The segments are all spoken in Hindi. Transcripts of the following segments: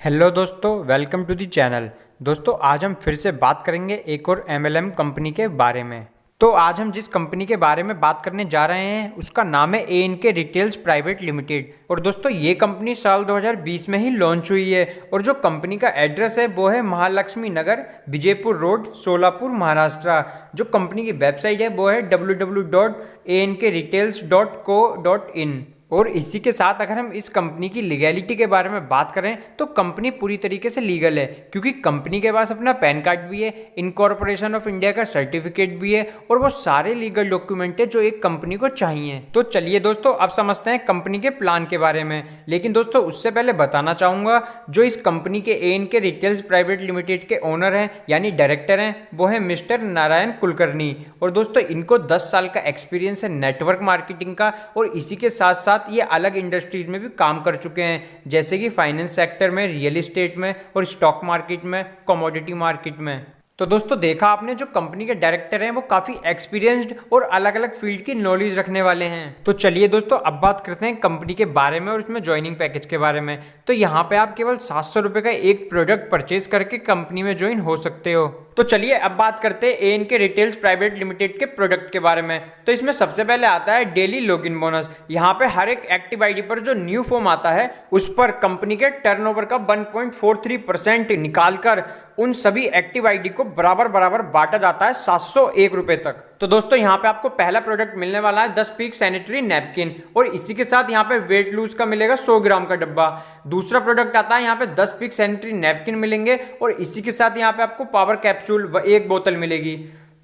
हेलो दोस्तों, वेलकम टू दी चैनल। दोस्तों आज हम फिर से बात करेंगे एक और MLM कंपनी के बारे में। तो आज हम जिस कंपनी के बारे में बात करने जा रहे हैं उसका नाम है A&K रिटेल्स प्राइवेट लिमिटेड। और दोस्तों ये कंपनी साल 2020 में ही लॉन्च हुई है और जो कंपनी का एड्रेस है वो है महालक्ष्मी नगर, विजयपुर रोड, सोलापुर, महाराष्ट्र। जो कंपनी की वेबसाइट है वो है www.ankretails.co.in। और इसी के साथ अगर हम इस कंपनी की लीगैलिटी के बारे में बात करें तो कंपनी पूरी तरीके से लीगल है, क्योंकि कंपनी के पास अपना पैन कार्ड भी है, इनकॉर्पोरेशन ऑफ इंडिया का सर्टिफिकेट भी है और वो सारे लीगल डॉक्यूमेंट है जो एक कंपनी को चाहिए। तो चलिए दोस्तों अब समझते हैं कंपनी के प्लान के बारे में। लेकिन दोस्तों उससे पहले बताना चाहूंगा, जो इस कंपनी के A&K रिटेल्स प्राइवेट लिमिटेड के ओनर हैं यानी डायरेक्टर हैं वो है मिस्टर नारायण कुलकर्णी। और दोस्तों इनको 10 साल का एक्सपीरियंस है नेटवर्क मार्केटिंग का, और इसी के साथ साथ ये अलग इंडस्ट्रीज में भी काम कर चुके हैं, जैसे कि फाइनेंस सेक्टर में, रियल एस्टेट में और स्टॉक मार्केट में, कमोडिटी मार्केट में। तो दोस्तों देखा आपने, जो कंपनी के डायरेक्टर हैं वो काफी एक्सपीरियंस्ड और अलग अलग फील्ड की नॉलेज रखने वाले हैं। तो चलिए दोस्तों अब बात करते हैं कंपनी के बारे में और उसमें ज्वाइनिंग पैकेज के बारे में। तो यहाँ पे आप केवल 700 रुपये का एक प्रोडक्ट परचेज करके कंपनी में ज्वाइन हो सकते हो। तो चलिए अब बात करते हैं A&K रिटेल्स प्राइवेट लिमिटेड के प्रोडक्ट के बारे में। तो इसमें सबसे पहले आता है डेली लॉगिन बोनस। यहाँ पे हर एक एक्टिव आईडी पर जो न्यू फॉर्म आता है उस पर कंपनी के टर्नओवर का 1.43% निकालकर उन सभी एक्टिव आईडी को बराबर बराबर बांटा जाता है 701 रुपए तक। तो दोस्तों यहाँ पे आपको पहला प्रोडक्ट मिलने वाला है 10 पीक सैनिटरी नैपकिन, और इसी के साथ यहाँ पे वेट लूज का मिलेगा 100 ग्राम का डब्बा। दूसरा प्रोडक्ट आता है यहाँ पे 10 पीक सैनिटरी नैपकिन मिलेंगे और इसी के साथ यहाँ पे आपको पावर कैप्सूल व एक बोतल मिलेगी।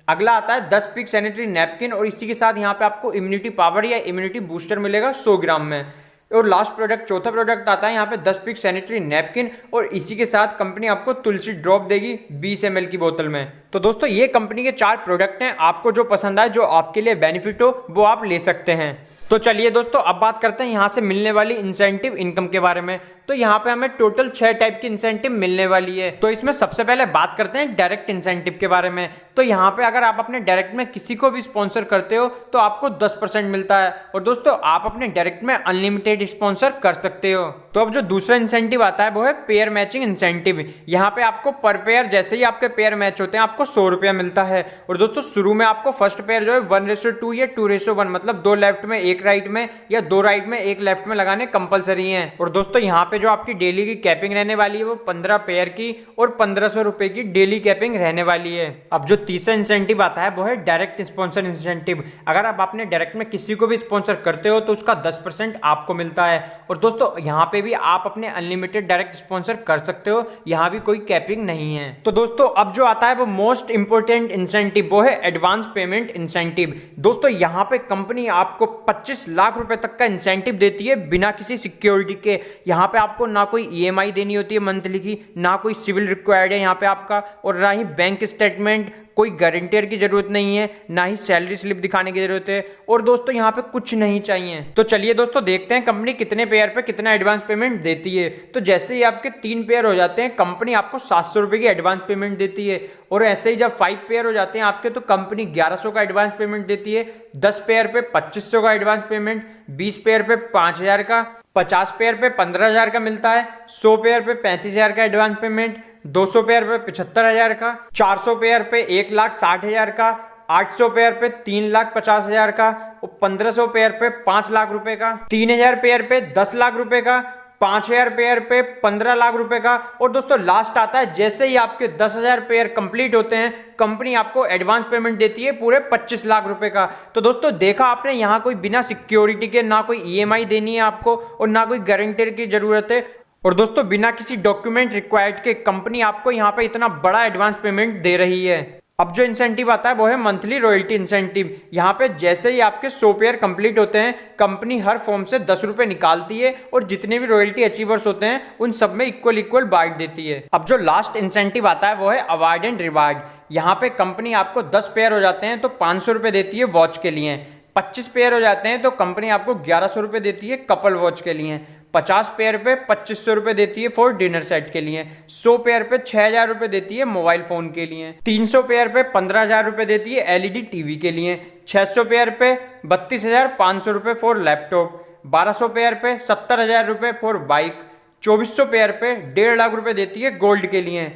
अगला आता है 10 पीक सैनिटरी नैपकिन और इसी के साथ यहाँ पे आपको इम्यूनिटी पावर या इम्यूनिटी बूस्टर मिलेगा 100 ग्राम में। और लास्ट प्रोडक्ट, चौथा प्रोडक्ट आता है यहाँ पे 10 पीक सैनिटरी नैपकिन और इसी के साथ कंपनी आपको तुलसी ड्रॉप देगी 20 ml की बोतल में। तो दोस्तों ये कंपनी के 4 प्रोडक्ट हैं, आपको जो पसंद आए, जो आपके लिए बेनिफिट हो वो आप ले सकते हैं। तो चलिए दोस्तों अब बात करते हैं यहाँ से मिलने वाली इंसेंटिव इनकम के बारे में। तो यहाँ पे हमें टोटल 6 टाइप की इंसेंटिव मिलने वाली है। तो इसमें सबसे पहले बात करते हैं डायरेक्ट इंसेंटिव के बारे में। तो यहाँ पे अगर आप अपने डायरेक्ट में किसी को भी स्पॉन्सर करते हो तो आपको 10% मिलता है, और दोस्तों आप अपने डायरेक्ट में अनलिमिटेड स्पॉन्सर कर सकते हो। तो अब जो दूसरा इंसेंटिव आता है वो है पेयर मैचिंग इंसेंटिव। यहाँ पे आपको पर पेयर, जैसे ही आपके पेयर मैच होते हैं, आपको 100 रुपया मिलता है। और दोस्तों शुरू में आपको फर्स्ट पेयर जो है 1:2 या 2:1, मतलब 2 लेफ्ट में 1 राइट में या 2 राइट में 1 लेफ्ट में लगाने कंपलसरी हैं। और दोस्तों यहाँ पे जो आपकी डेली की कैपिंग रहने वाली है वो 15 पेयर की और 1500 रुपए की डेली कैपिंग रहने वाली है। अब जो तीसरा इंसेंटिव आता है वो है डायरेक्ट स्पॉन्सर इंसेंटिव। अगर आप अपने डायरेक्ट में किसी को भी स्पॉन्सर करते हो तो उसका 10% आपको मिलता है। और दोस्तों यहाँ पे भी आप अपने अनलिमिटेड डायरेक्ट स्पॉन्सर कर सकते हो, यहाँ भी कोई कैपिंग नहीं है। तो दोस्तों अब जो आता है वो मोस्ट इंपोर्टेंट इंसेंटिव वो है एडवांस पेमेंट इंसेंटिव। दोस्तों यहाँ पे कंपनी आपको 25 लाख रुपए तक का इंसेंटिव देती है बिना किसी सिक्योरिटी के। यहाँ पे आपको ना कोई EMI देनी होती है मंथली की, ना कोई सिविल रिक्वायर्ड है यहाँ पे आपका, और ना ही बैंक स्टेटमेंट, कोई गारंटर की जरूरत नहीं है, ना ही सैलरी स्लिप दिखाने की जरूरत है, और दोस्तों यहाँ पे कुछ नहीं चाहिए। तो चलिए दोस्तों देखते हैं कंपनी कितने पेयर पे कितना एडवांस पेमेंट देती है। तो जैसे ही आपके 3 पेयर हो जाते हैं कंपनी आपको 700 रुपए की एडवांस पेमेंट देती है, और ऐसे ही जब 5 पेयर हो जाते हैं आपके तो कंपनी 1100 का एडवांस पेमेंट देती है। 10 पेयर पे 2500 का एडवांस पेमेंट, 20 पेयर पे 5000 का, 50 पेयर पे 15000 का मिलता है, 100 पेयर पे 35000 का एडवांस पेमेंट, 200 पेयर पे 75000 का, 400 पेयर पे 1,60,000 का, 800 पेयर पे 3,50,000 का, और 1500 पेयर पे 5 लाख रुपए का, 3000 पेयर पे 10 लाख रुपए का, 5000 पेयर पे 15 लाख रुपए का। और दोस्तों लास्ट आता है जैसे ही आपके 10,000 पेयर कंप्लीट होते हैं कंपनी आपको एडवांस पेमेंट देती है पूरे 25 लाख रुपए का। तो दोस्तों देखा आपने, यहाँ कोई बिना सिक्योरिटी के ना कोई EMI देनी है आपको और ना कोई गारंटर की जरूरत है, और दोस्तों बिना किसी डॉक्यूमेंट रिक्वायर्ड के कंपनी आपको यहाँ पे इतना बड़ा एडवांस पेमेंट दे रही है। अब जो इंसेंटिव आता है वो है मंथली रॉयल्टी इंसेंटिव। यहाँ पे जैसे ही आपके 100 पेयर कंप्लीट होते हैं कंपनी हर फॉर्म से 10 रुपए निकालती है और जितने भी रॉयल्टी अचीवर्स होते हैं उन सब में इक्वल बांट देती है। अब जो लास्ट इंसेंटिव आता है वो है अवार्ड एंड रिवार्ड। यहाँ पे कंपनी आपको 10 पेयर हो जाते हैं तो 500 रुपए देती है वॉच के लिए, 25 पेयर हो जाते हैं तो कंपनी आपको 1100 रुपए देती है कपल वॉच के लिए, 50 पेयर पे 2500 रुपए देती है फॉर डिनर सेट के लिए, 100 पेयर पे 6000 रुपए देती है मोबाइल फोन के लिए, 300 पेयर पे 15000 रुपए देती है LED टीवी के लिए, 600 पेयर पे 32,500 रुपए फॉर लैपटॉप, 1200 पेयर पे 70,000 रुपए फॉर बाइक, 2400 पेयर पे 1.5 लाख रुपए देती है गोल्ड के लिए।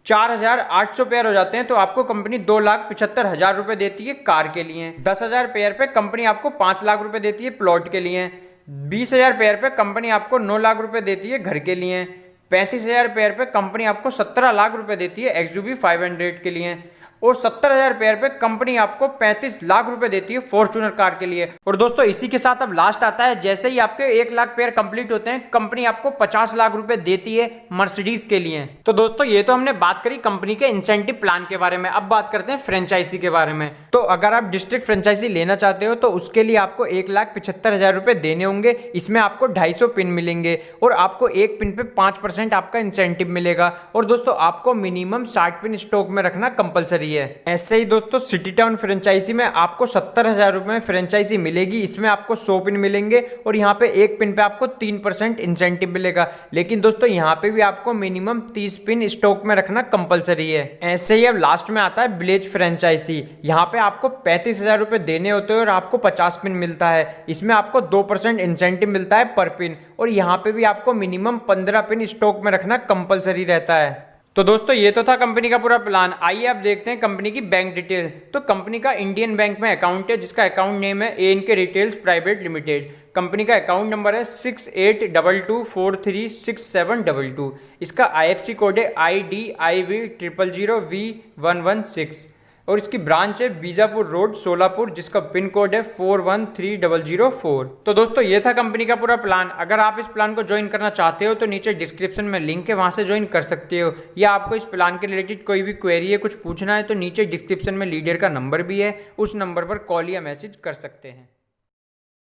4800 पेयर हो जाते हैं तो आपको कंपनी 2,75,000 रुपए देती है कार के लिए। 10,000 पेयर पे कंपनी आपको 5 लाख रुपए देती है प्लॉट के लिए। 20,000 पेयर पे कंपनी आपको 9 लाख रुपए देती है घर के लिए। 35,000 पेयर पे कंपनी आपको 17 लाख रुपए देती है XUV 500 के लिए। और 70,000 पेयर पे कंपनी आपको 35 लाख रुपए देती है फॉर्च्यूनर कार के लिए। और दोस्तों इसी के साथ अब लास्ट आता है, जैसे ही आपके 1 लाख पेयर कंप्लीट होते हैं कंपनी आपको 50 लाख रुपए देती है मर्सिडीज के लिए। तो दोस्तों ये तो हमने बात करी कंपनी के इंसेंटिव प्लान के बारे में। अब बात करते हैं फ्रेंचाइजी के बारे में। तो अगर आप डिस्ट्रिक्ट फ्रेंचाइजी लेना चाहते हो तो उसके लिए आपको 1,75,000 रुपए देने होंगे। इसमें आपको 250 पिन मिलेंगे और आपको एक पिन पे 5% आपका इंसेंटिव मिलेगा। और दोस्तों आपको मिनिमम 60 पिन स्टॉक में रखना कंपलसरी है। ऐसे ही दोस्तों सिटी टाउन फ्रेंचाइजी में आपको 70,000 रुपए में फ्रेंचाइजी मिलेगी। इसमें आपको 100 पिन मिलेंगे और यहाँ पे एक पिन पे आपको 3% इंसेंटिव मिलेगा। लेकिन दोस्तों यहाँ पे भी आपको मिनिमम 30 पिन स्टॉक में रखना कंपलसरी है। ऐसे ही अब लास्ट में आता है विलेज फ्रेंचाइजी। यहाँ पे आपको 35,000 रुपए देने होते हैं और आपको 50 पिन मिलता है। इसमें आपको 2% इंसेंटिव मिलता है पर पिन और यहाँ पे भी आपको मिनिमम 15 पिन स्टॉक में रखना कंपलसरी रहता है। तो दोस्तों ये तो था कंपनी का पूरा प्लान। आइए आप देखते हैं कंपनी की बैंक डिटेल। तो कंपनी का इंडियन बैंक में अकाउंट है जिसका अकाउंट नेम है ANK retails private limited. Company का अकाउंट नंबर है 6822436722। इसका IFSC कोड है IDIV000V116 और इसकी ब्रांच है बीजापुर रोड सोलापुर जिसका पिन कोड है 413004। तो दोस्तों ये था कंपनी का पूरा प्लान। अगर आप इस प्लान को ज्वाइन करना चाहते हो तो नीचे डिस्क्रिप्शन में लिंक है, वहां से ज्वाइन कर सकते हो। या आपको इस प्लान के रिलेटेड कोई भी क्वेरी है, कुछ पूछना है तो नीचे डिस्क्रिप्शन में लीडर का नंबर भी है, उस नंबर पर कॉल या मैसेज कर सकते हैं।